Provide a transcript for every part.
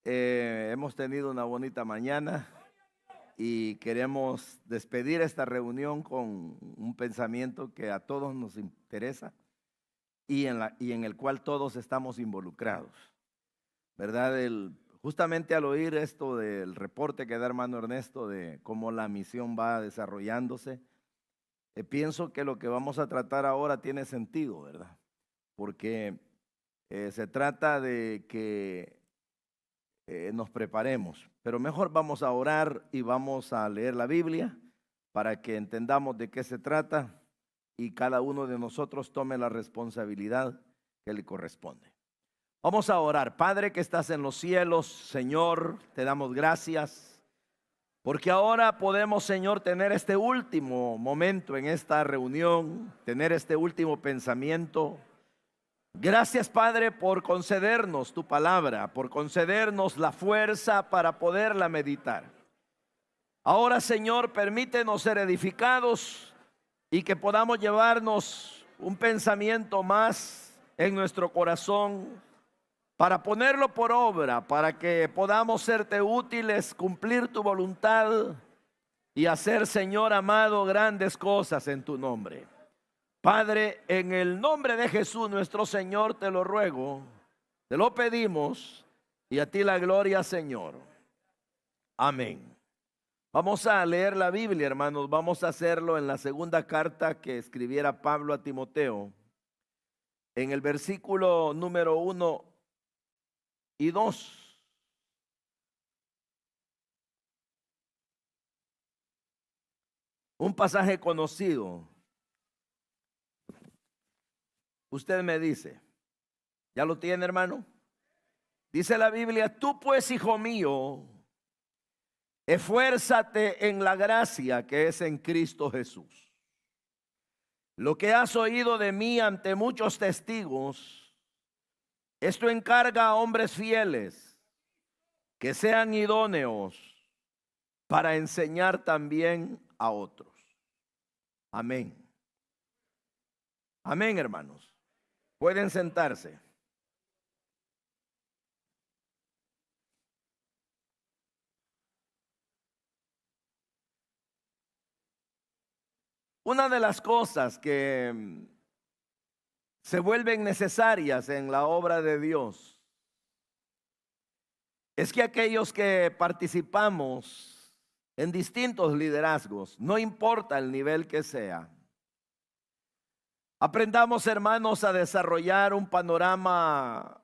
Hemos tenido una bonita mañana y queremos despedir esta reunión con un pensamiento que a todos nos interesa y en el cual todos estamos involucrados, ¿verdad? Justamente al oír esto del reporte que da hermano Ernesto de cómo la misión va desarrollándose, pienso que lo que vamos a tratar ahora tiene sentido, ¿verdad? Porque se trata de que nos preparemos, pero mejor vamos a orar y vamos a leer la Biblia para que entendamos de qué se trata y cada uno de nosotros tome la responsabilidad que le corresponde. Vamos a orar. Padre que estás en los cielos, Señor, te damos gracias porque ahora podemos, Señor, tener este último momento en esta reunión, tener este último pensamiento. Gracias, Padre, por concedernos tu palabra, por concedernos la fuerza para poderla meditar. Ahora, Señor, permítenos ser edificados y que podamos llevarnos un pensamiento más en nuestro corazón para ponerlo por obra, para que podamos serte útiles, cumplir tu voluntad y hacer, Señor amado, grandes cosas en tu nombre. Padre, en el nombre de Jesús nuestro Señor te lo ruego, te lo pedimos y a ti la gloria, Señor. Amén. Vamos a leer la Biblia, hermanos. Vamos a hacerlo en la segunda carta que escribiera Pablo a Timoteo, en el versículo número 1 y 2. Un pasaje conocido. Usted me dice, ¿ya lo tiene, hermano? Dice la Biblia: tú pues, hijo mío, esfuérzate en la gracia que es en Cristo Jesús. Lo que has oído de mí ante muchos testigos, esto encarga a hombres fieles que sean idóneos para enseñar también a otros. Amén. Amén, hermanos. Pueden sentarse. Una de las cosas que se vuelven necesarias en la obra de Dios es que aquellos que participamos en distintos liderazgos, no importa el nivel que sea, aprendamos, hermanos, a desarrollar un panorama,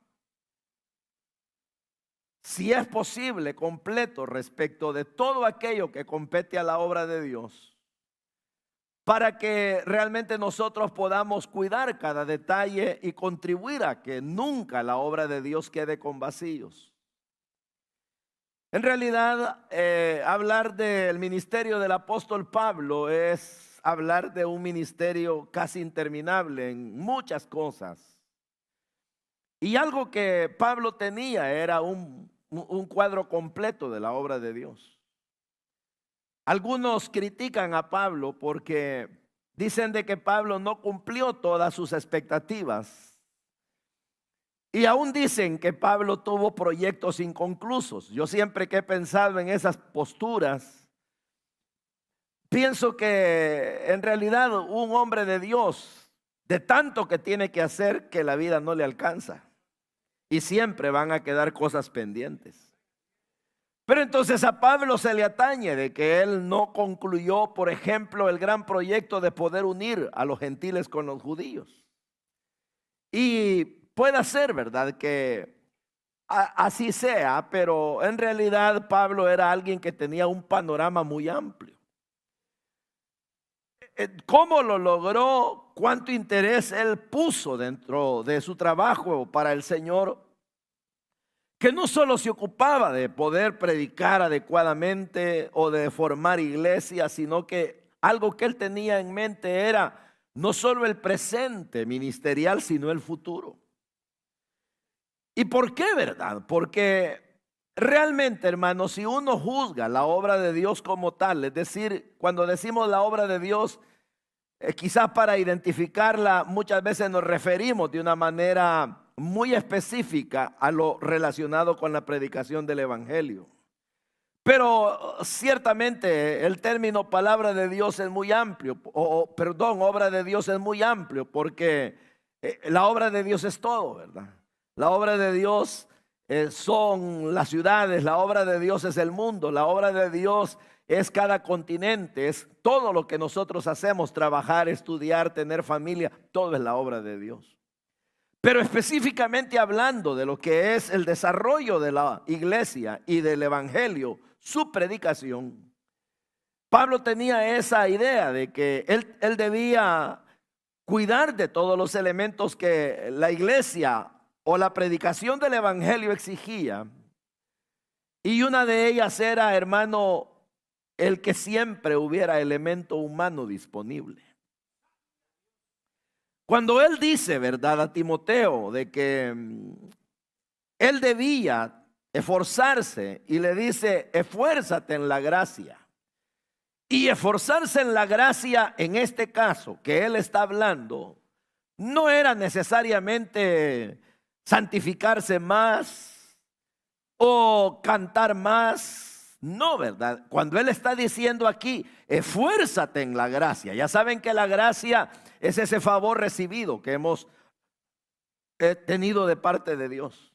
si es posible, completo respecto de todo aquello que compete a la obra de Dios, para que realmente nosotros podamos cuidar cada detalle y contribuir a que nunca la obra de Dios quede con vacíos. En realidad, hablar del ministerio del apóstol Pablo es hablar de un ministerio casi interminable en muchas cosas. Y algo que Pablo tenía era un cuadro completo de la obra de Dios. Algunos critican a Pablo porque dicen de que Pablo no cumplió todas sus expectativas. Y aún dicen que Pablo tuvo proyectos inconclusos. Yo siempre que he pensado en esas posturas, pienso que en realidad un hombre de Dios, de tanto que tiene que hacer, que la vida no le alcanza. Y siempre van a quedar cosas pendientes. Pero entonces a Pablo se le atañe de que él no concluyó, por ejemplo, el gran proyecto de poder unir a los gentiles con los judíos. Y puede ser, ¿verdad?, que así sea, pero en realidad Pablo era alguien que tenía un panorama muy amplio. ¿Cómo lo logró? ¿Cuánto interés él puso dentro de su trabajo para el Señor? Que no solo se ocupaba de poder predicar adecuadamente o de formar iglesias, sino que algo que él tenía en mente era no solo el presente ministerial, sino el futuro. ¿Y por qué, verdad? Porque realmente, hermanos, si uno juzga la obra de Dios como tal, es decir, cuando decimos la obra de Dios, quizás para identificarla muchas veces nos referimos de una manera muy específica a lo relacionado con la predicación del Evangelio. Pero ciertamente el término palabra de Dios es muy amplio, obra de Dios es muy amplio, porque la obra de Dios es todo, ¿verdad? La obra de Dios son las ciudades, la obra de Dios es el mundo, la obra de Dios es cada continente, es todo lo que nosotros hacemos, trabajar, estudiar, tener familia, todo es la obra de Dios. Pero específicamente hablando de lo que es el desarrollo de la iglesia y del evangelio, su predicación, Pablo tenía esa idea de que él debía cuidar de todos los elementos que la iglesia o la predicación del evangelio exigía. Y una de ellas era, hermano, el que siempre hubiera elemento humano disponible. Cuando él dice, ¿verdad?, a Timoteo de que él debía esforzarse, y le dice, esfuérzate en la gracia. Y esforzarse en la gracia, en este caso que él está hablando, no era necesariamente santificarse más o cantar más. No, ¿verdad? Cuando él está diciendo aquí, esfuérzate en la gracia. Ya saben que la gracia es ese favor recibido que hemos tenido de parte de Dios.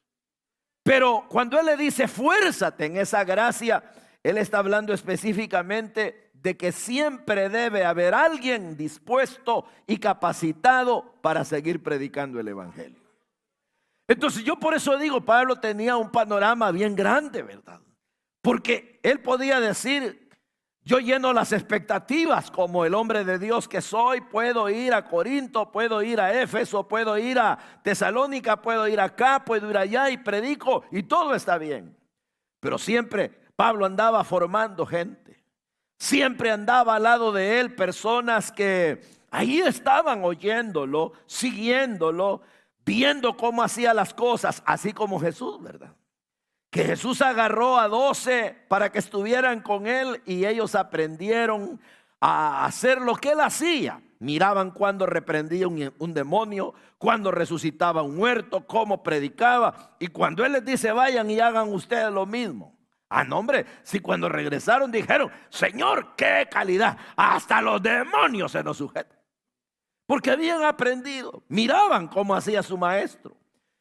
Pero cuando él le dice, esfuérzate en esa gracia, él está hablando específicamente de que siempre debe haber alguien dispuesto y capacitado para seguir predicando el evangelio. Entonces yo por eso digo, Pablo tenía un panorama bien grande, ¿verdad? Porque él podía decir, yo lleno las expectativas como el hombre de Dios que soy, puedo ir a Corinto, puedo ir a Éfeso, puedo ir a Tesalónica, puedo ir acá, puedo ir allá y predico y todo está bien. Pero siempre Pablo andaba formando gente, siempre andaba al lado de él personas que ahí estaban oyéndolo, siguiéndolo, viendo cómo hacía las cosas, así como Jesús, ¿verdad? Que Jesús agarró a 12 para que estuvieran con él y ellos aprendieron a hacer lo que él hacía. Miraban cuando reprendía un demonio, cuando resucitaba un muerto, cómo predicaba. Y cuando él les dice, vayan y hagan ustedes lo mismo. Ah, no, hombre, si cuando regresaron dijeron, Señor, qué calidad, hasta los demonios se nos sujetan. Porque habían aprendido, miraban cómo hacía su maestro.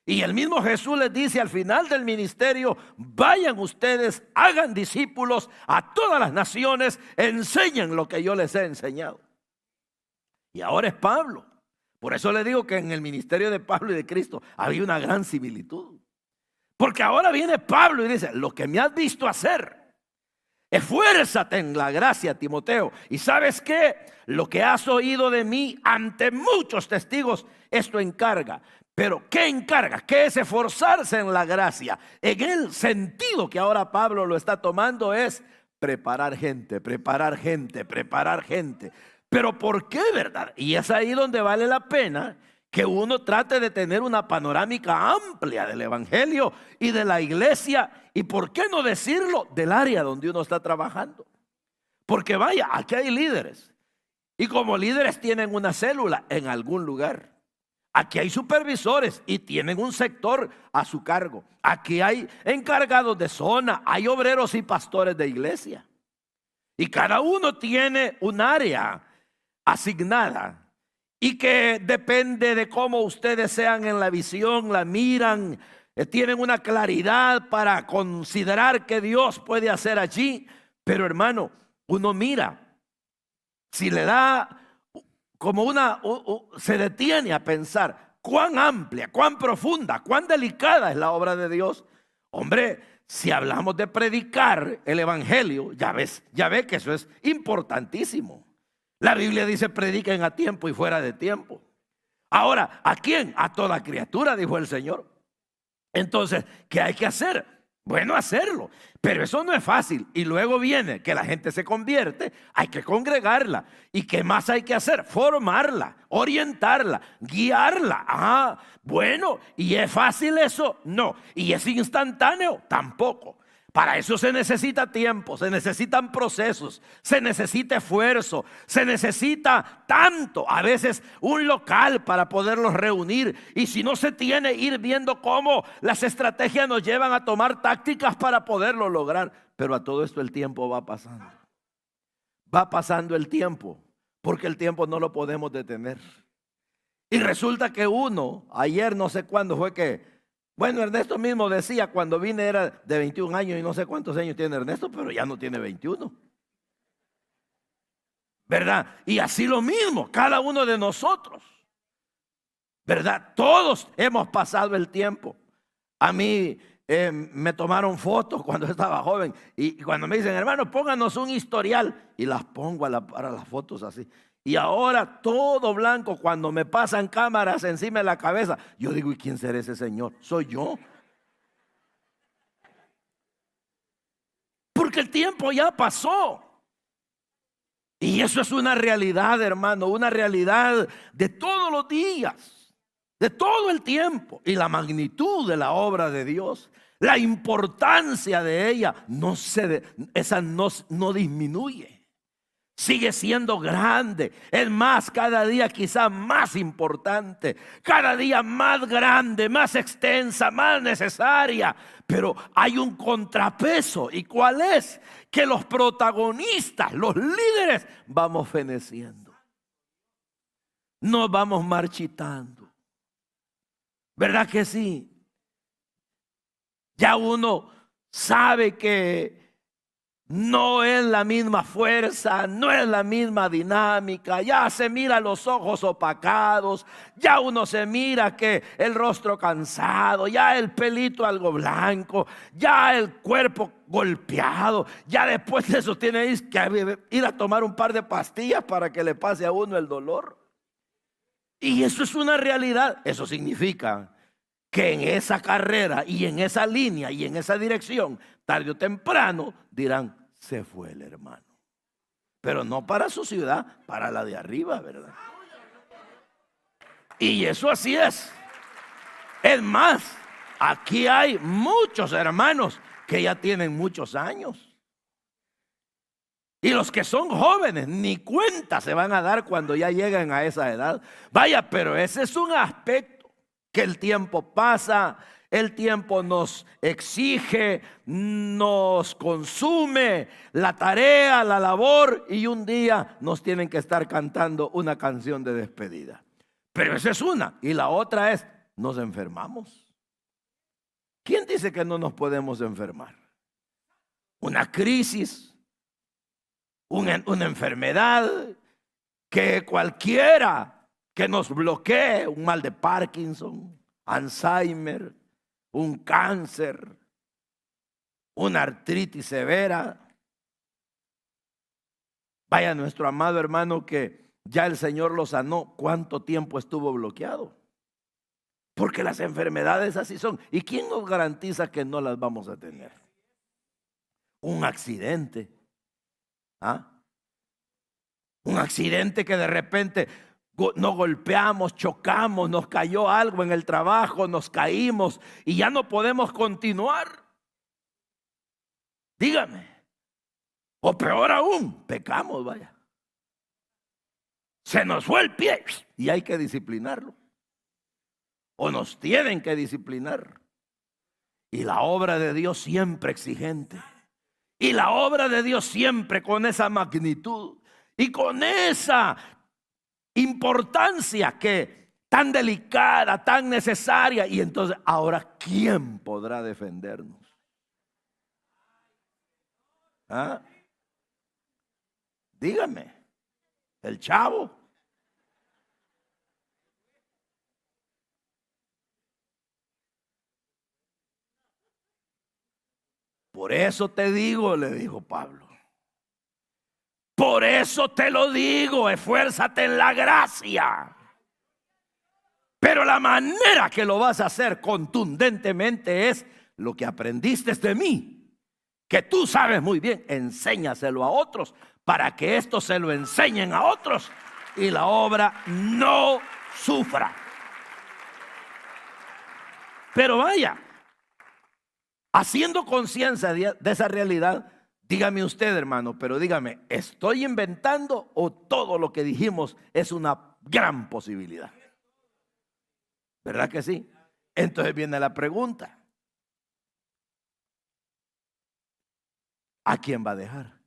Y el mismo Jesús les dice al final del ministerio, vayan ustedes, hagan discípulos a todas las naciones, enseñen lo que yo les he enseñado. Y ahora es Pablo. Por eso le digo que en el ministerio de Pablo y de Cristo había una gran similitud. Porque ahora viene Pablo y dice, lo que me has visto hacer, esfuérzate en la gracia, Timoteo. Y ¿sabes qué? Lo que has oído de mí ante muchos testigos, esto encarga. Pero ¿qué encarga? ¿Qué es esforzarse en la gracia? En el sentido que ahora Pablo lo está tomando es preparar gente, preparar gente, preparar gente. Pero ¿por qué, verdad? Y es ahí donde vale la pena que uno trate de tener una panorámica amplia del evangelio y de la iglesia. Y por qué no decirlo, del área donde uno está trabajando. Porque vaya, aquí hay líderes. Y como líderes tienen una célula en algún lugar. Aquí hay supervisores y tienen un sector a su cargo. Aquí hay encargados de zona, hay obreros y pastores de iglesia. Y cada uno tiene un área asignada y que depende de cómo ustedes sean en la visión, la miran, tienen una claridad para considerar que Dios puede hacer allí. Pero hermano, uno mira, si le da como se detiene a pensar cuán amplia, cuán profunda, cuán delicada es la obra de Dios. Hombre, si hablamos de predicar el evangelio, ya ve que eso es importantísimo. La Biblia dice prediquen a tiempo y fuera de tiempo. Ahora, ¿a quién? A toda criatura, dijo el Señor. Entonces, ¿qué hay que hacer? Bueno, hacerlo, pero eso no es fácil. Y luego viene que la gente se convierte, hay que congregarla. ¿Y qué más hay que hacer? Formarla, orientarla, guiarla. Bueno, ¿y es fácil eso? No. ¿Y es instantáneo? Tampoco. Para eso se necesita tiempo, se necesitan procesos, se necesita esfuerzo, se necesita tanto, a veces un local para poderlos reunir. Y si no se tiene, ir viendo cómo las estrategias nos llevan a tomar tácticas para poderlo lograr. Pero a todo esto el tiempo va pasando. Va pasando el tiempo, porque el tiempo no lo podemos detener. Y resulta que ayer no sé cuándo fue que, bueno, Ernesto mismo decía, cuando vine era de 21 años y no sé cuántos años tiene Ernesto, pero ya no tiene 21. ¿Verdad? Y así lo mismo, cada uno de nosotros. ¿Verdad? Todos hemos pasado el tiempo. A mí me tomaron fotos cuando estaba joven y cuando me dicen, hermano, pónganos un historial, y las pongo para las fotos así. Y ahora todo blanco, cuando me pasan cámaras encima de la cabeza, yo digo, ¿y quién será ese señor? ¿Soy yo? Porque el tiempo ya pasó. Y eso es una realidad, hermano, una realidad de todos los días, de todo el tiempo. Y la magnitud de la obra de Dios, la importancia de ella, esa no disminuye. Sigue siendo grande. Es más, cada día quizá más importante, cada día más grande, más extensa, más necesaria. Pero hay un contrapeso. ¿Y cuál es? Que los protagonistas, los líderes, vamos feneciendo. Nos vamos marchitando. ¿Verdad que sí? Ya uno sabe que no es la misma fuerza, no es la misma dinámica. Ya se mira los ojos opacados, ya uno se mira que el rostro cansado, ya el pelito algo blanco, ya el cuerpo golpeado. Ya después de eso tiene que ir a tomar un par de pastillas para que le pase a uno el dolor. Y eso es una realidad. Eso significa que en esa carrera y en esa línea y en esa dirección, tarde o temprano dirán, se fue el hermano. Pero no para su ciudad, para la de arriba, ¿verdad? Y eso así es. Es más, aquí hay muchos hermanos que ya tienen muchos años. Y los que son jóvenes ni cuenta se van a dar cuando ya lleguen a esa edad. Vaya, pero ese es un aspecto, que el tiempo pasa. El tiempo nos exige, nos consume la tarea, la labor, y un día nos tienen que estar cantando una canción de despedida. Pero esa es una. Y la otra es, nos enfermamos. ¿Quién dice que no nos podemos enfermar? Una crisis, una enfermedad que cualquiera que nos bloquee, un mal de Parkinson, Alzheimer, un cáncer, una artritis severa. Vaya, nuestro amado hermano que ya el Señor lo sanó, ¿cuánto tiempo estuvo bloqueado? Porque las enfermedades así son. ¿Y quién nos garantiza que no las vamos a tener? Un accidente. ¿Ah? Un accidente que de repente nos golpeamos, chocamos, nos cayó algo en el trabajo, nos caímos y ya no podemos continuar. Dígame. O peor aún, pecamos, vaya. Se nos fue el pie y hay que disciplinarlo. O nos tienen que disciplinar. Y la obra de Dios siempre exigente. Y la obra de Dios siempre con esa magnitud y con esa importancia que tan delicada, tan necesaria. Y entonces, ahora, ¿quién podrá defendernos? ¿Ah? Dígame, el chavo. Por eso te digo, le dijo Pablo. Por eso te lo digo, esfuérzate en la gracia. Pero la manera que lo vas a hacer contundentemente es lo que aprendiste de mí, que tú sabes muy bien, enséñaselo a otros para que estos se lo enseñen a otros y la obra no sufra. Pero vaya, haciendo conciencia de esa realidad, dígame usted, hermano, pero dígame, ¿estoy inventando o todo lo que dijimos es una gran posibilidad? ¿Verdad que sí? Entonces viene la pregunta: ¿a quién va a dejar?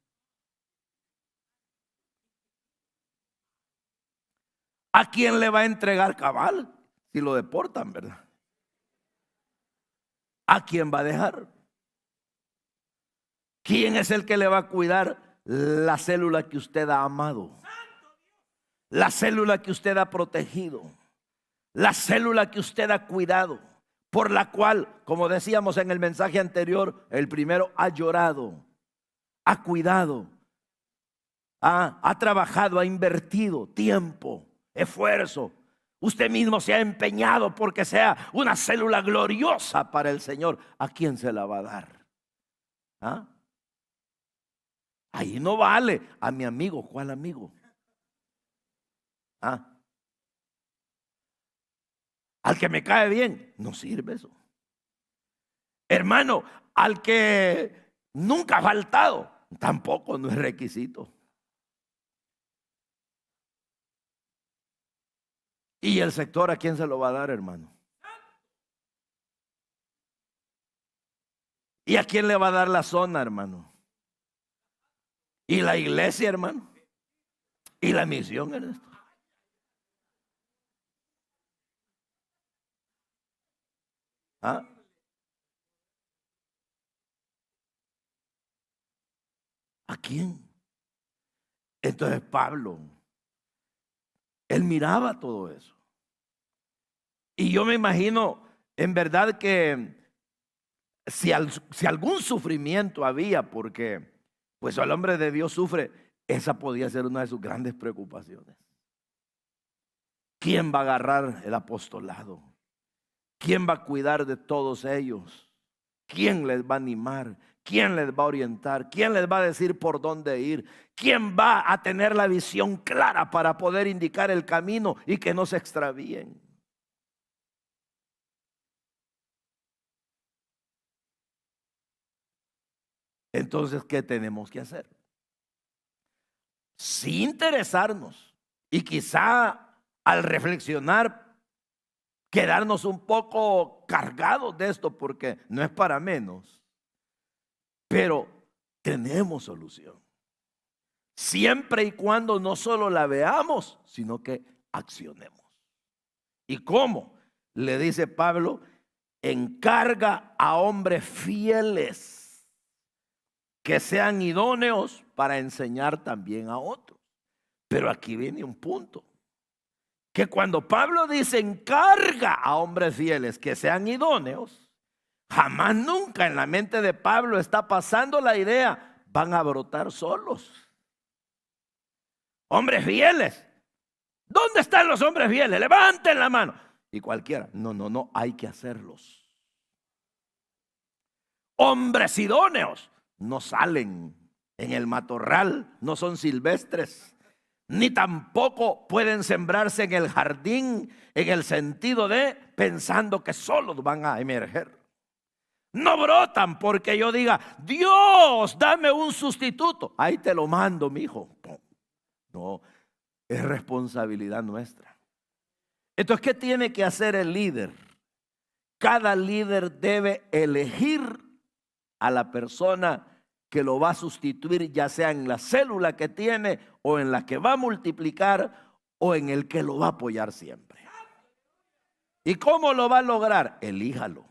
¿A quién le va a entregar cabal si lo deportan, verdad? ¿A quién va a dejar? ¿Quién es el que le va a cuidar la célula que usted ha amado? La célula que usted ha protegido. La célula que usted ha cuidado. Por la cual, como decíamos en el mensaje anterior, el primero ha llorado, ha cuidado, ha trabajado, ha invertido tiempo, esfuerzo. Usted mismo se ha empeñado porque sea una célula gloriosa para el Señor. ¿A quién se la va a dar? ¿Ah? Ahí no vale. A mi amigo. ¿Cuál amigo? ¿Ah? Al que me cae bien. No sirve eso. Hermano, al que nunca ha faltado. Tampoco, no es requisito. ¿Y el sector a quién se lo va a dar, hermano? ¿Y a quién le va a dar la zona, hermano? ¿Y la iglesia, hermano? ¿Y la misión, Ernesto? ¿Ah? ¿A quién? Entonces Pablo, él miraba todo eso. Y yo me imagino, en verdad, que si algún sufrimiento había, porque pues el hombre de Dios sufre, esa podía ser una de sus grandes preocupaciones. ¿Quién va a agarrar el apostolado? ¿Quién va a cuidar de todos ellos? ¿Quién les va a animar? ¿Quién les va a orientar? ¿Quién les va a decir por dónde ir? ¿Quién va a tener la visión clara para poder indicar el camino y que no se extravíen? Entonces, ¿qué tenemos que hacer? Sí, interesarnos y quizá al reflexionar quedarnos un poco cargados de esto, porque no es para menos, pero tenemos solución. Siempre y cuando no solo la veamos, sino que accionemos. ¿Y cómo? Le dice Pablo: encarga a hombres fieles que sean idóneos para enseñar también a otros. Pero aquí viene un punto, que cuando Pablo dice encarga a hombres fieles que sean idóneos, jamás nunca en la mente de Pablo está pasando la idea, van a brotar solos. Hombres fieles. ¿Dónde están los hombres fieles? Levanten la mano. Y cualquiera. No, hay que hacerlos. Hombres idóneos no salen en el matorral, no son silvestres, ni tampoco pueden sembrarse en el jardín, en el sentido de pensando que solos van a emerger. No brotan porque yo diga, Dios, dame un sustituto. Ahí te lo mando, mi hijo. No, es responsabilidad nuestra. Entonces, ¿qué tiene que hacer el líder? Cada líder debe elegir a la persona que lo va a sustituir, ya sea en la célula que tiene o en la que va a multiplicar o en el que lo va a apoyar siempre. ¿Y cómo lo va a lograr? Elíjalo.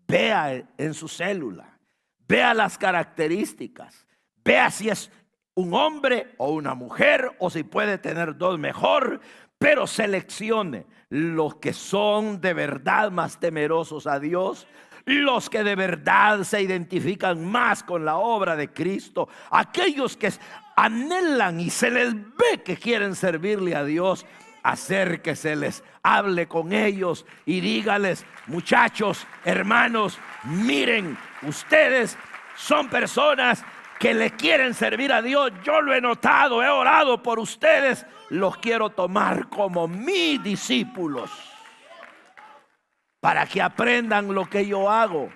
Vea en su célula, vea las características, vea si es un hombre o una mujer, o si puede tener dos, mejor, pero seleccione los que son de verdad más temerosos a Dios, los que de verdad se identifican más con la obra de Cristo, aquellos que anhelan y se les ve que quieren servirle a Dios. Acérqueseles, hable con ellos y dígales: muchachos, hermanos, miren, ustedes son personas que le quieren servir a Dios. Yo lo he notado, he orado por ustedes, los quiero tomar como mis discípulos para que aprendan lo que yo hago.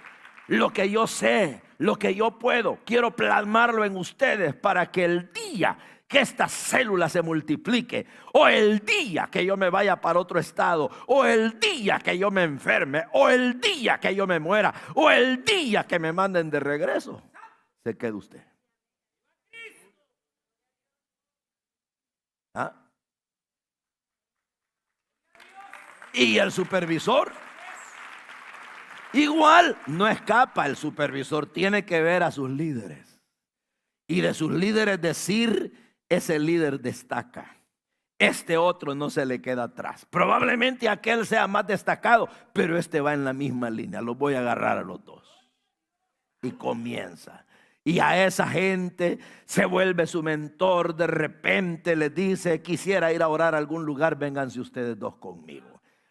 lo que yo sé, lo que yo puedo, quiero plasmarlo en ustedes para que el día que esta célula se multiplique, o el día que yo me vaya para otro estado, o el día que yo me enferme, o el día que yo me muera, o el día que me manden de regreso, se quede usted. ¿Ah? Y el supervisor igual no escapa. El supervisor tiene que ver a sus líderes y de sus líderes decir: ese líder destaca, este otro no se le queda atrás. Probablemente aquel sea más destacado, pero este va en la misma línea. Los voy a agarrar a los dos. Y comienza. Y a esa gente se vuelve su mentor. De repente les dice: quisiera ir a orar a algún lugar, vénganse ustedes dos conmigo.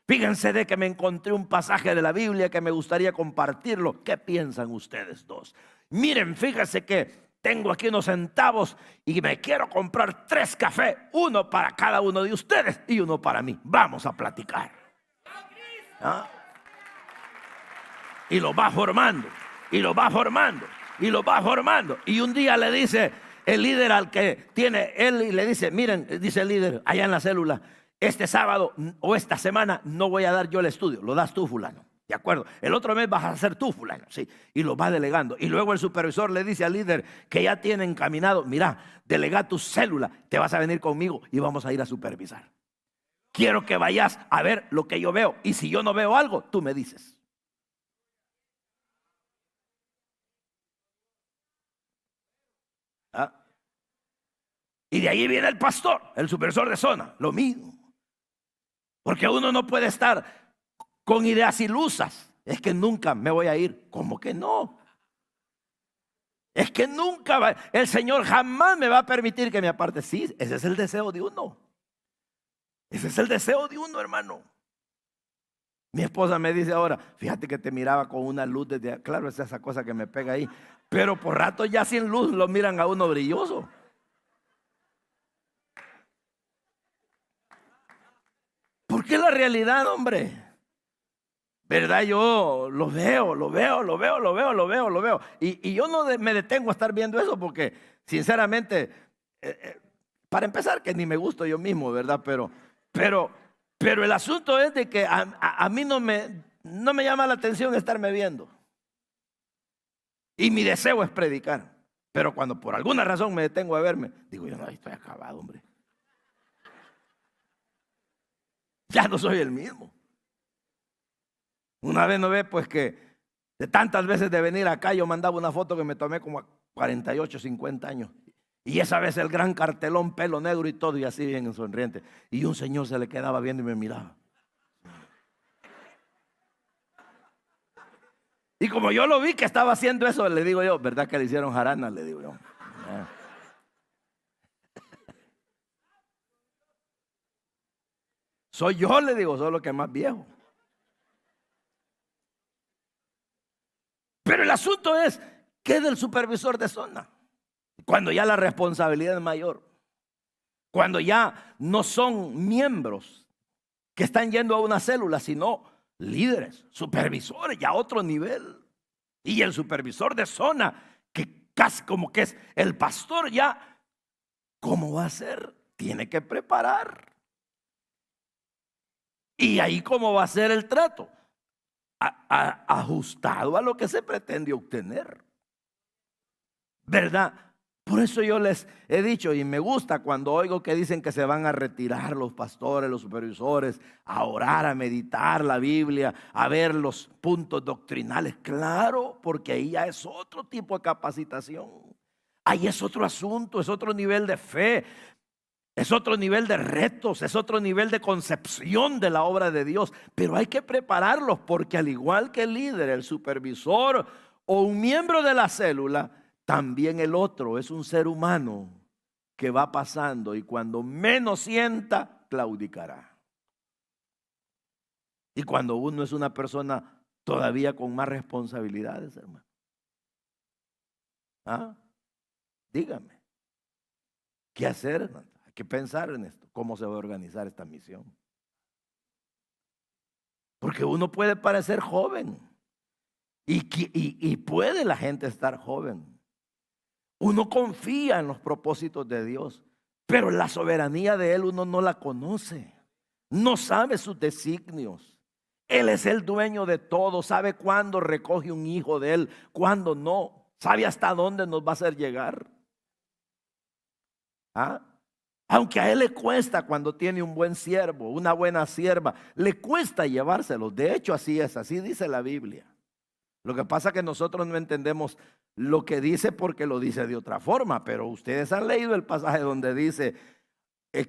Fíjense de que me encontré un pasaje de la Biblia que me gustaría compartirlo. ¿Qué piensan ustedes dos? Miren, fíjense que tengo aquí unos centavos y me quiero comprar 3 cafés, uno para cada uno de ustedes y uno para mí. Vamos a platicar. ¿Ah? Y lo va formando, y lo va formando, y lo va formando. Y un día le dice el líder al que tiene él, y le dice: miren, dice el líder allá en la célula, este sábado o esta semana no voy a dar yo el estudio, lo das tú, fulano. De acuerdo, el otro mes vas a hacer tú, fulano, sí. Y lo va delegando. Y luego el supervisor le dice al líder que ya tiene encaminado: mira, delega tu célula, te vas a venir conmigo y vamos a ir a supervisar. Quiero que vayas a ver lo que yo veo, y si yo no veo algo, tú me dices. ¿Ah? Y de ahí viene el pastor, el supervisor de zona, lo mismo. Porque uno no puede estar con ideas ilusas. Es que nunca me voy a ir. ¿Cómo que no? Es que nunca va, el Señor jamás me va a permitir que me aparte. Sí, ese es el deseo de uno. Ese es el deseo de uno, hermano. Mi esposa me dice ahora: fíjate que te miraba con una luz desde... Claro, es esa cosa que me pega ahí. Pero por rato ya sin luz lo miran a uno brilloso. Porque la realidad, hombre. ¿Verdad? Yo lo veo. Y yo no me detengo a estar viendo eso porque, sinceramente, para empezar, que ni me gusto yo mismo, ¿verdad? Pero el asunto es de que a mí no me llama la atención estarme viendo. Y mi deseo es predicar. Pero cuando por alguna razón me detengo a verme, digo yo: no, estoy acabado, hombre. Ya no soy el mismo. Una vez no ve, pues, que de tantas veces de venir acá, yo mandaba una foto que me tomé como a 48, 50 años. Y esa vez el gran cartelón, pelo negro y todo, y así bien sonriente. Y un señor se le quedaba viendo y me miraba. Y como yo lo vi que estaba haciendo eso, le digo yo: ¿verdad que le hicieron jarana? Le digo yo. Soy yo, le digo, solo que más viejo. Pero el asunto es: ¿qué del supervisor de zona? Cuando ya la responsabilidad es mayor. Cuando ya no son miembros que están yendo a una célula, sino líderes, supervisores, ya a otro nivel. Y el supervisor de zona, que casi como que es el pastor, ya, ¿cómo va a ser? Tiene que preparar. Y ahí, ¿cómo va a ser el trato? Ajustado a lo que se pretende obtener, ¿verdad? Por eso yo les he dicho, y me gusta cuando oigo que dicen que se van a retirar los pastores, los supervisores, a orar, a meditar la Biblia, a ver los puntos doctrinales. Claro, porque ahí ya es otro tipo de capacitación. Ahí es otro asunto, es otro nivel de fe, es otro nivel de retos, es otro nivel de concepción de la obra de Dios. Pero hay que prepararlos, porque al igual que el líder, el supervisor o un miembro de la célula, también el otro es un ser humano que va pasando, y cuando menos sienta, claudicará. Y cuando uno es una persona todavía con más responsabilidades, hermano. ¿Ah? Dígame, ¿qué hacer, hermano? Hay que pensar en esto, cómo se va a organizar esta misión. Porque uno puede parecer joven Y puede la gente estar joven. Uno confía en los propósitos de Dios, pero la soberanía de Él uno no la conoce. No sabe sus designios. Él es el dueño de todo. Sabe cuándo recoge un hijo de Él, cuándo no. Sabe hasta dónde nos va a hacer llegar. ¿Ah? Aunque a Él le cuesta cuando tiene un buen siervo, una buena sierva, le cuesta llevárselo. De hecho, así es, así dice la Biblia. Lo que pasa es que nosotros no entendemos lo que dice porque lo dice de otra forma, pero ustedes han leído el pasaje donde dice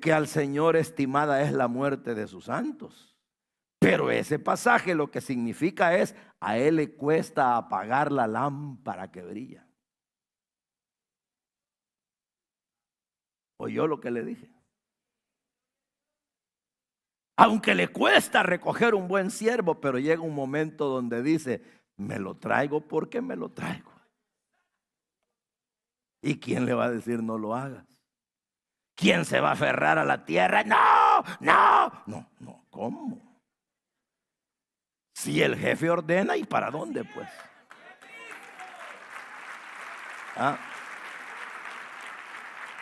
que al Señor estimada es la muerte de sus santos. Pero ese pasaje lo que significa es, a Él le cuesta apagar la lámpara que brilla. ¿Oyó lo que le dije? Aunque le cuesta recoger un buen siervo, pero llega un momento donde dice, me lo traigo porque me lo traigo. ¿Y quién le va a decir no lo hagas? ¿Quién se va a aferrar a la tierra? No, ¿cómo? Si el jefe ordena, ¿y para dónde pues? ¿Ah?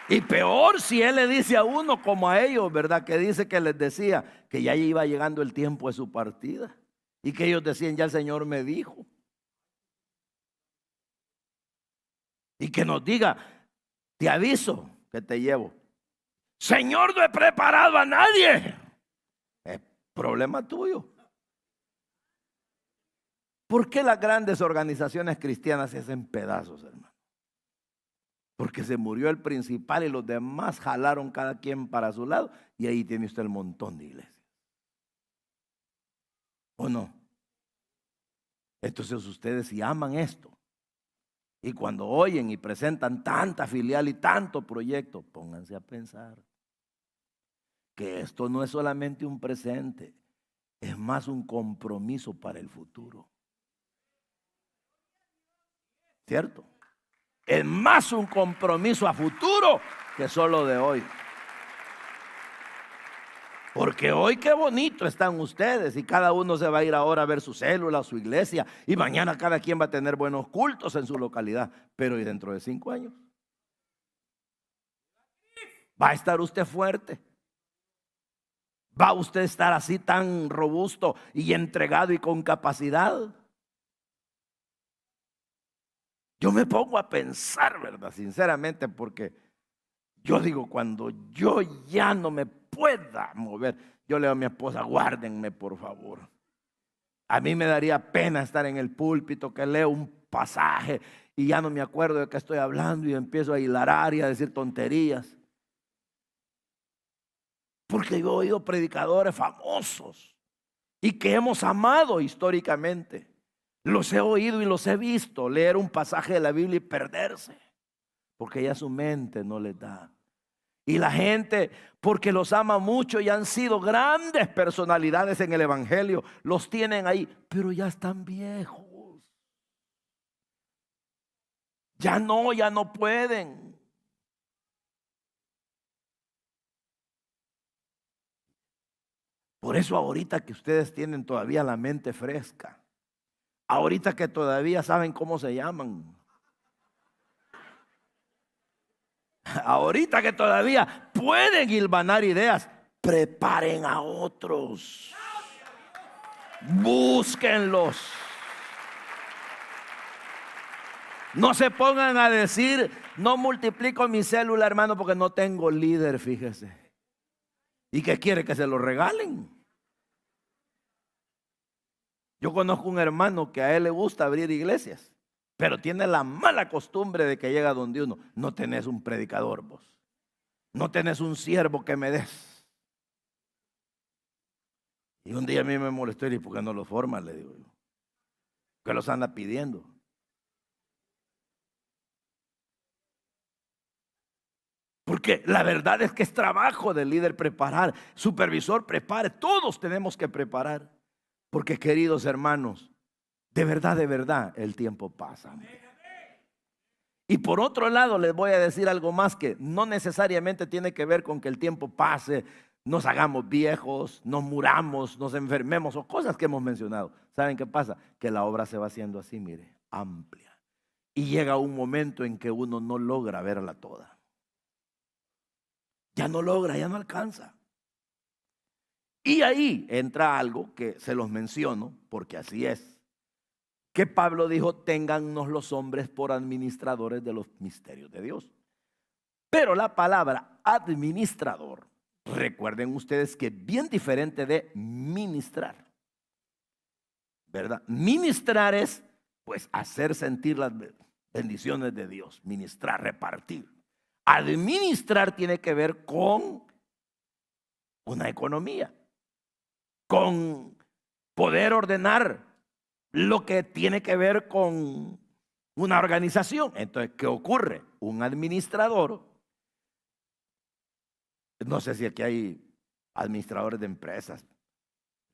Y peor si Él le dice a uno como a ellos, ¿verdad? Que dice que les decía que ya iba llegando el tiempo de su partida. Y que ellos decían, ya el Señor me dijo. Y que nos diga, te aviso que te llevo. Señor, no he preparado a nadie. Es problema tuyo. ¿Por qué las grandes organizaciones cristianas se hacen pedazos, hermano? Porque se murió el principal y los demás jalaron cada quien para su lado. Y ahí tiene usted el montón de iglesias. ¿O no? Entonces ustedes si aman esto, y cuando oyen y presentan tanta filial y tanto proyecto, pónganse a pensar que esto no es solamente un presente, es más un compromiso para el futuro. ¿Cierto? Es más un compromiso a futuro que solo de hoy. Porque hoy qué bonito están ustedes y cada uno se va a ir ahora a ver su célula, su iglesia, y mañana cada quien va a tener buenos cultos en su localidad. Pero ¿y dentro de 5 años? ¿Va a estar usted fuerte? ¿Va usted a estar así tan robusto y entregado y con capacidad? Yo me pongo a pensar, ¿verdad? Sinceramente, porque yo digo, cuando yo ya no me pueda mover, yo le digo a mi esposa, guárdenme por favor. A mí me daría pena estar en el púlpito que leo un pasaje y ya no me acuerdo de qué estoy hablando y empiezo a hilarar y a decir tonterías. Porque yo he oído predicadores famosos y que hemos amado históricamente. Los he oído y los he visto leer un pasaje de la Biblia y perderse, porque ya su mente no les da. Y la gente, porque los ama mucho y han sido grandes personalidades en el evangelio, los tienen ahí, pero ya están viejos. Ya no pueden. Por eso ahorita que ustedes tienen todavía la mente fresca, ahorita que todavía saben cómo se llaman, ahorita que todavía pueden hilvanar ideas, preparen a otros. Búsquenlos. No se pongan a decir, no multiplico mi célula, hermano, porque no tengo líder, fíjese. ¿Y qué quiere? Que se lo regalen. Yo conozco un hermano que a él le gusta abrir iglesias, pero tiene la mala costumbre de que llega donde uno. No tenés un predicador vos. No tenés un siervo que me des. Y un día a mí me molestó y dije, ¿por qué no lo forman? Le digo yo. ¿Qué los anda pidiendo? Porque la verdad es que es trabajo del líder preparar, supervisor prepare, todos tenemos que preparar. Porque queridos hermanos, de verdad, el tiempo pasa. Y por otro lado les voy a decir algo más que no necesariamente tiene que ver con que el tiempo pase nos hagamos viejos, nos muramos, nos enfermemos o cosas que hemos mencionado. ¿Saben qué pasa? Que la obra se va haciendo así, mire, amplia. Y llega un momento en que uno no logra verla toda. Ya no logra, ya no alcanza. Y ahí entra algo que se los menciono, porque así es. Que Pablo dijo, téngannos los hombres por administradores de los misterios de Dios. Pero la palabra administrador, recuerden ustedes que es bien diferente de ministrar, ¿verdad? Ministrar es, pues, hacer sentir las bendiciones de Dios. Ministrar, repartir. Administrar tiene que ver con una economía, con poder ordenar lo que tiene que ver con una organización. Entonces, ¿qué ocurre? Un administrador, no sé si aquí hay administradores de empresas,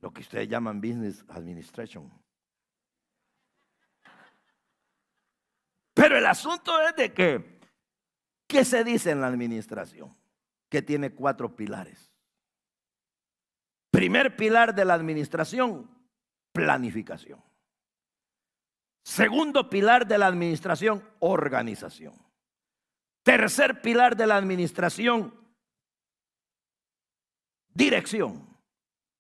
lo que ustedes llaman business administration. Pero el asunto es de que, ¿qué se dice en la administración? Que tiene 4 pilares. Primer pilar de la administración, planificación. Segundo pilar de la administración, organización. Tercer pilar de la administración, dirección.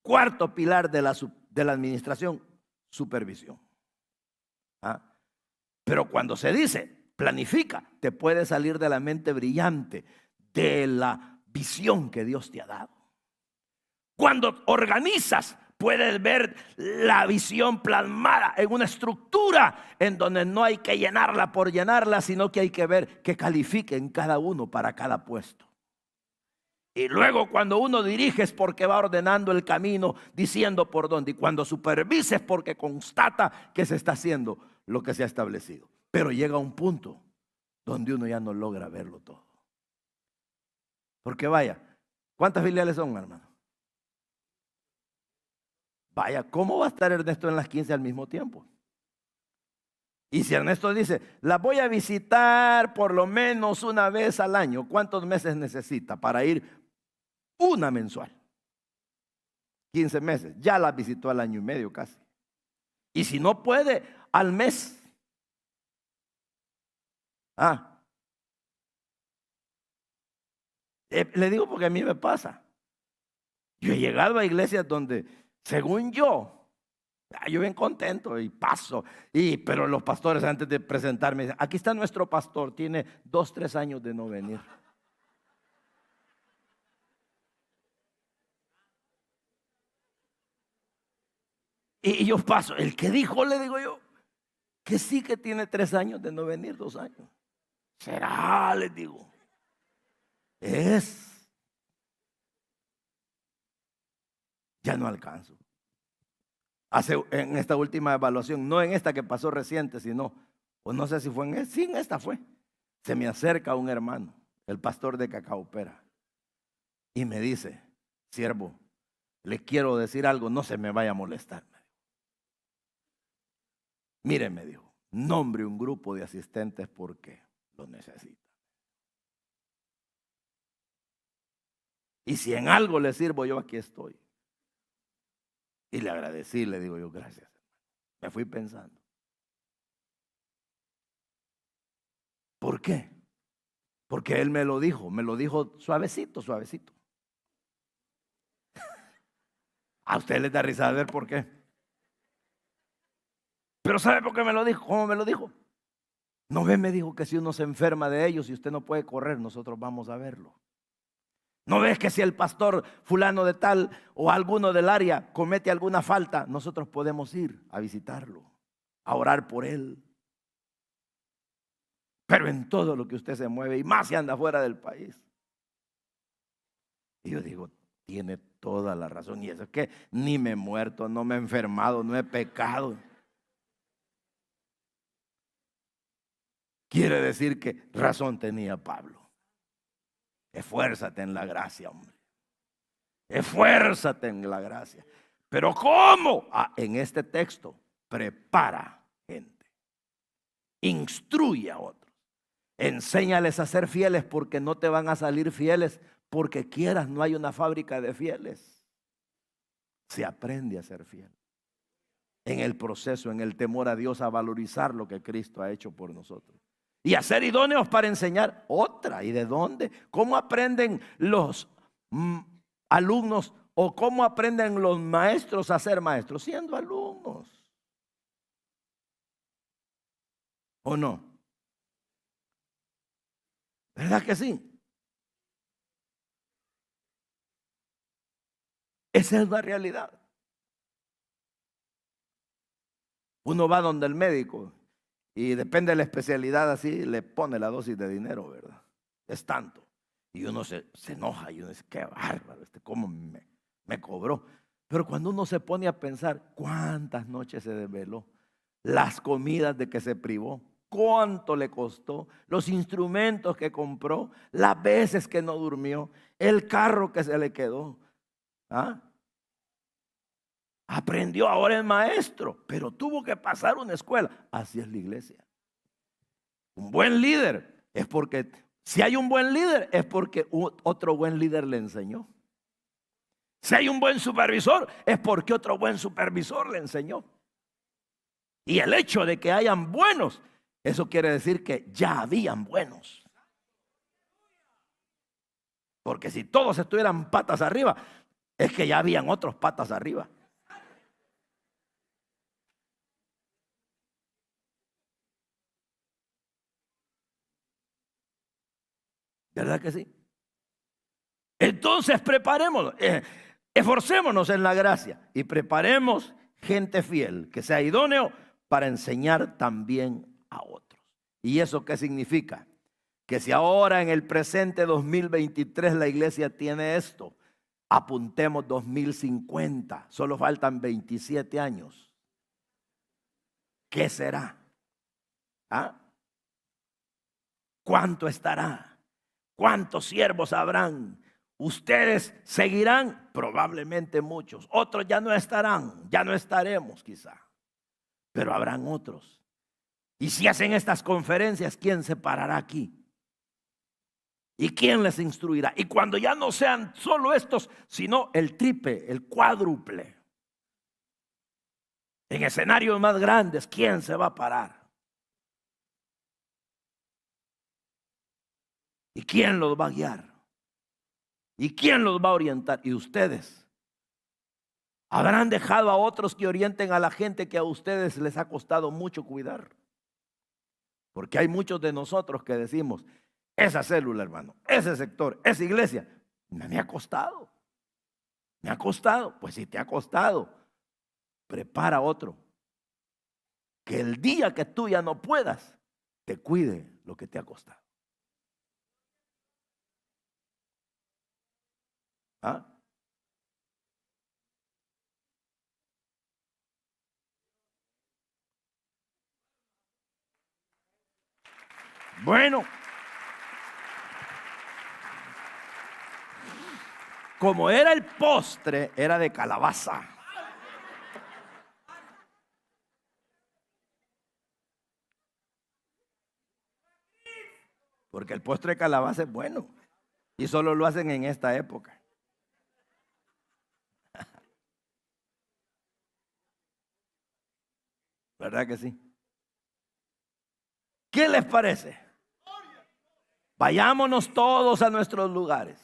Cuarto pilar de la administración, supervisión. Pero cuando se dice planifica, te puede salir de la mente brillante de la visión que Dios te ha dado. Cuando organizas, puedes ver la visión plasmada en una estructura en donde no hay que llenarla por llenarla, sino que hay que ver que califiquen cada uno para cada puesto. Y luego cuando uno dirige es porque va ordenando el camino, diciendo por dónde. Y cuando supervisa es porque constata que se está haciendo lo que se ha establecido. Pero llega un punto donde uno ya no logra verlo todo. Porque vaya, ¿cuántas filiales son, hermano? Vaya, ¿cómo va a estar Ernesto en las 15 al mismo tiempo? Y si Ernesto dice, las voy a visitar por lo menos una vez al año, ¿cuántos meses necesita para ir una mensual? 15 meses, ya las visitó al año y medio casi. Y si no puede, al mes. Le digo porque a mí me pasa. Yo he llegado a iglesias donde, según yo bien contento y paso. Pero los pastores antes de presentarme dicen, aquí está nuestro pastor, tiene 2, 3 años de no venir. Y yo paso, el que dijo, le digo yo, que sí que tiene 3 años de no venir, 2 años. ¿Será? Les digo. Ya no alcanzo. En esta última evaluación, no en esta que pasó reciente, sino, pues no sé si fue en esta fue. Se me acerca un hermano, el pastor de Cacaopera, y me dice, siervo, le quiero decir algo, no se me vaya a molestar. Mire, me dijo, nombre un grupo de asistentes porque lo necesita. Y si en algo le sirvo yo, aquí estoy. Y le agradecí, le digo yo, gracias. Me fui pensando. ¿Por qué? Porque él me lo dijo suavecito, suavecito. A usted les da risa de ver por qué. Pero ¿sabe por qué me lo dijo? ¿Cómo me lo dijo? No ve, me dijo que si uno se enferma de ellos y usted no puede correr, nosotros vamos a verlo. ¿No ves que si el pastor fulano de tal o alguno del área comete alguna falta, nosotros podemos ir a visitarlo, a orar por él? Pero en todo lo que usted se mueve, y más si anda fuera del país. Y yo digo, tiene toda la razón. Y eso es que ni me he muerto, no me he enfermado, no he pecado. Quiere decir que razón tenía Pablo. Esfuérzate en la gracia, hombre. Esfuérzate en la gracia. ¿Pero cómo? En este texto, prepara gente. Instruye a otros. Enséñales a ser fieles porque no te van a salir fieles porque quieras, no hay una fábrica de fieles. Se aprende a ser fiel. En el proceso, en el temor a Dios, a valorizar lo que Cristo ha hecho por nosotros. Y a ser idóneos para enseñar otra. ¿Y de dónde? ¿Cómo aprenden los alumnos o cómo aprenden los maestros a ser maestros? Siendo alumnos. ¿O no? ¿Verdad que sí? Esa es la realidad. Uno va donde el médico y depende de la especialidad, así le pone la dosis de dinero, ¿verdad? Es tanto. Y uno se enoja y uno dice, qué bárbaro, cómo me cobró. Pero cuando uno se pone a pensar cuántas noches se desveló, las comidas de que se privó, cuánto le costó, los instrumentos que compró, las veces que no durmió, el carro que se le quedó. ¿Ah? Aprendió, ahora es maestro, pero tuvo que pasar una escuela. Así es la iglesia. Un buen líder es porque, si hay un buen líder, es porque otro buen líder le enseñó. Si hay un buen supervisor, es porque otro buen supervisor le enseñó. Y el hecho de que hayan buenos, eso quiere decir que ya habían buenos. Porque si todos estuvieran patas arriba, es que ya habían otros patas arriba. ¿Verdad que sí? Entonces preparémonos, esforcémonos en la gracia y preparemos gente fiel, que sea idóneo para enseñar también a otros. ¿Y eso qué significa? Que si ahora en el presente 2023 la iglesia tiene esto, apuntemos 2050, solo faltan 27 años. ¿Qué será? ¿Ah? ¿Cuánto estará? ¿Cuántos siervos habrán? Ustedes seguirán, probablemente muchos. Otros ya no estarán, ya no estaremos quizá. Pero habrán otros. Y si hacen estas conferencias, ¿quién se parará aquí? ¿Y quién les instruirá? Y cuando ya no sean solo estos, sino el triple, el cuádruple. En escenarios más grandes, ¿quién se va a parar? ¿Y quién los va a guiar? ¿Y quién los va a orientar? Y ustedes. ¿Habrán dejado a otros que orienten a la gente que a ustedes les ha costado mucho cuidar? Porque hay muchos de nosotros que decimos, esa célula, hermano, ese sector, esa iglesia, me ha costado. Me ha costado. Pues si te ha costado, prepara otro. Que el día que tú ya no puedas, te cuide lo que te ha costado. ¿Ah? Bueno, como era el postre, era de calabaza. Porque el postre de calabaza es bueno. Y solo lo hacen en esta época. ¿Verdad que sí? ¿Qué les parece? Vayámonos todos a nuestros lugares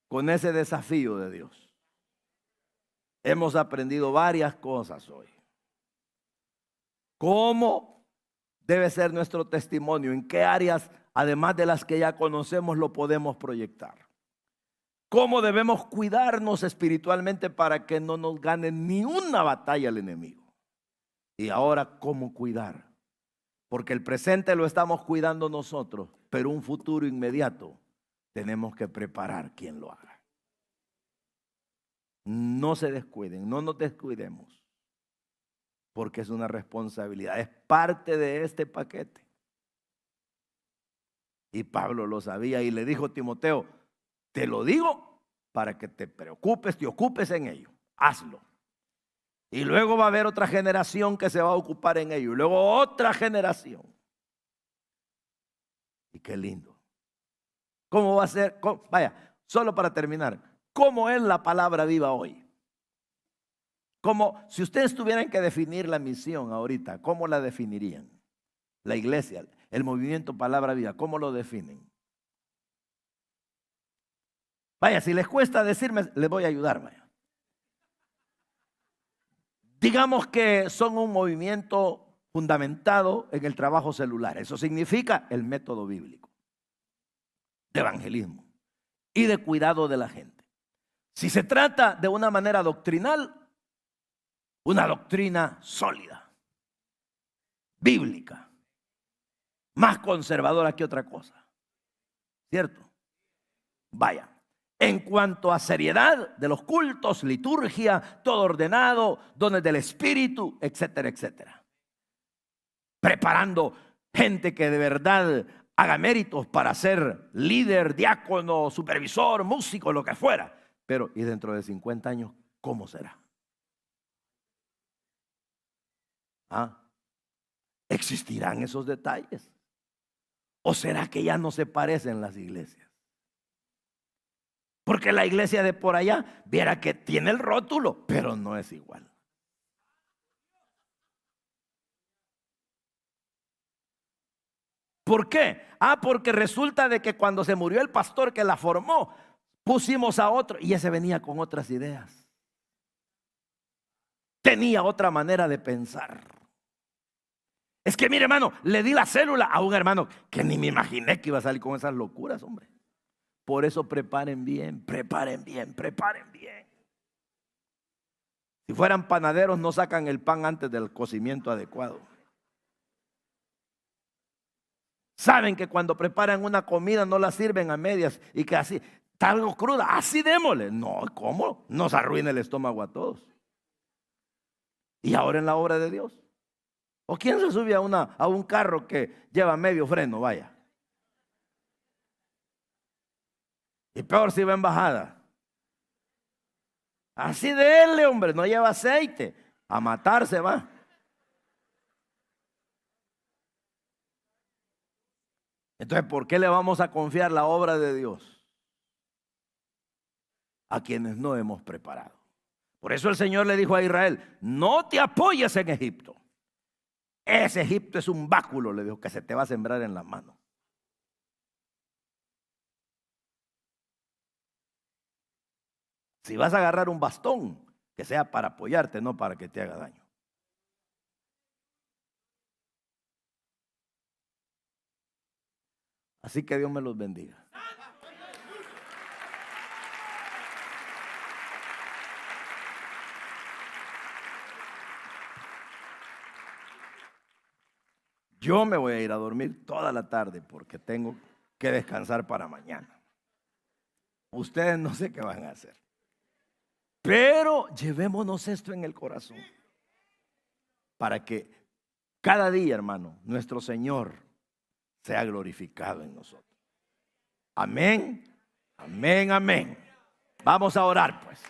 con ese desafío de Dios. Hemos aprendido varias cosas hoy. ¿Cómo debe ser nuestro testimonio? ¿En qué áreas, además de las que ya conocemos, lo podemos proyectar? ¿Cómo debemos cuidarnos espiritualmente para que no nos gane ni una batalla el enemigo? Y ahora, ¿cómo cuidar? Porque el presente lo estamos cuidando nosotros, pero un futuro inmediato tenemos que preparar quien lo haga. No se descuiden, no nos descuidemos, porque es una responsabilidad, es parte de este paquete. Y Pablo lo sabía y le dijo a Timoteo, te lo digo para que te preocupes, te ocupes en ello, hazlo. Y luego va a haber otra generación que se va a ocupar en ello. Y luego otra generación. Y qué lindo. ¿Cómo va a ser? Vaya, Solo para terminar, ¿cómo es la palabra viva hoy? Como si ustedes tuvieran que definir la misión ahorita, ¿cómo la definirían? La iglesia, el movimiento Palabra Viva, ¿cómo lo definen? Vaya, si les cuesta decirme, les voy a ayudar, vaya. Digamos que son un movimiento fundamentado en el trabajo celular. Eso significa el método bíblico de evangelismo y de cuidado de la gente. Si se trata de una manera doctrinal, una doctrina sólida, bíblica, más conservadora que otra cosa, ¿cierto? Vaya, en cuanto a seriedad de los cultos, liturgia, todo ordenado, dones del Espíritu, etcétera, etcétera. Preparando gente que de verdad haga méritos para ser líder, diácono, supervisor, músico, lo que fuera. Pero, ¿y dentro de 50 años cómo será? ¿Existirán esos detalles? ¿O será que ya no se parecen las iglesias? Porque la iglesia de por allá, viera que tiene el rótulo, pero no es igual. ¿Por qué? Porque resulta de que cuando se murió el pastor que la formó, pusimos a otro y ese venía con otras ideas. Tenía otra manera de pensar. Es que mire, hermano, le di la célula a un hermano que ni me imaginé que iba a salir con esas locuras, hombre. Por eso preparen bien, preparen bien, preparen bien. Si fueran panaderos no sacan el pan antes del cocimiento adecuado. Saben que cuando preparan una comida no la sirven a medias y que así, está algo cruda, así démosle. No, ¿cómo? Nos arruina el estómago a todos. Y ahora en la obra de Dios. ¿O quién se sube a un carro que lleva medio freno? Vaya. Y peor si va en bajada. Así déle, hombre, no lleva aceite. A matarse va. Entonces, ¿por qué le vamos a confiar la obra de Dios a quienes no hemos preparado? Por eso el Señor le dijo a Israel, no te apoyes en Egipto. Ese Egipto es un báculo, le dijo, que se te va a sembrar en la mano. Si vas a agarrar un bastón, que sea para apoyarte, no para que te haga daño. Así que Dios me los bendiga. Yo me voy a ir a dormir toda la tarde porque tengo que descansar para mañana. Ustedes no sé qué van a hacer. Pero llevémonos esto en el corazón para que cada día, hermano, nuestro Señor sea glorificado en nosotros. Amén, amén, amén. Vamos a orar pues.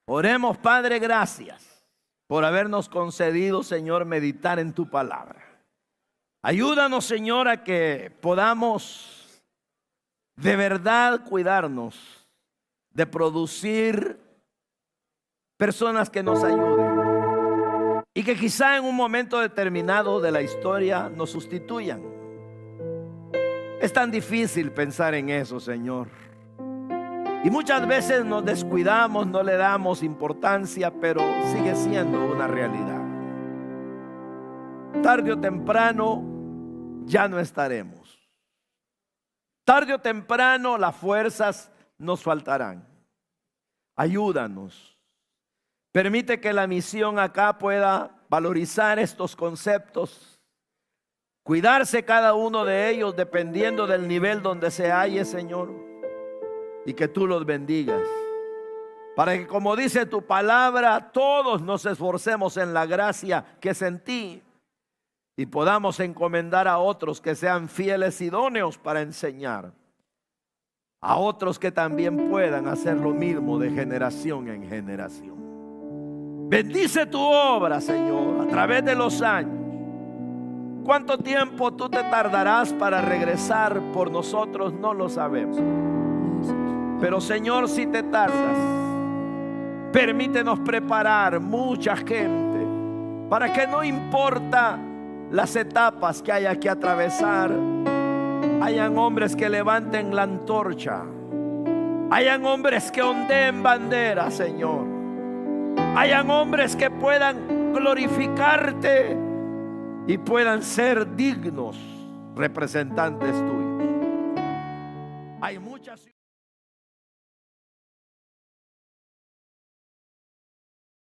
Oremos, Padre, gracias por habernos concedido, Señor, meditar en tu palabra. Ayúdanos, Señor, a que podamos de verdad cuidarnos de producir personas que nos ayuden y que quizá en un momento determinado de la historia nos sustituyan. Es tan difícil pensar en eso, Señor. Y muchas veces nos descuidamos, no le damos importancia, pero sigue siendo una realidad. Tarde o temprano ya no estaremos. Tarde o temprano las fuerzas nos faltarán. Ayúdanos. Permite que la misión acá pueda valorizar estos conceptos, cuidarse cada uno de ellos dependiendo del nivel donde se halle, Señor. Y que tú los bendigas, para que, como dice tu palabra, todos nos esforcemos en la gracia que es en ti y podamos encomendar a otros que sean fieles, idóneos para enseñar a otros que también puedan hacer lo mismo de generación en generación. Bendice tu obra, Señor, a través de los años. ¿Cuánto tiempo tú te tardarás para regresar por nosotros? No lo sabemos. Pero Señor, si te tardas, permítenos preparar mucha gente para que no importa las etapas que haya que atravesar, hayan hombres que levanten la antorcha, hayan hombres que ondeen bandera, Señor, hayan hombres que puedan glorificarte y puedan ser dignos representantes tuyos. Hay muchas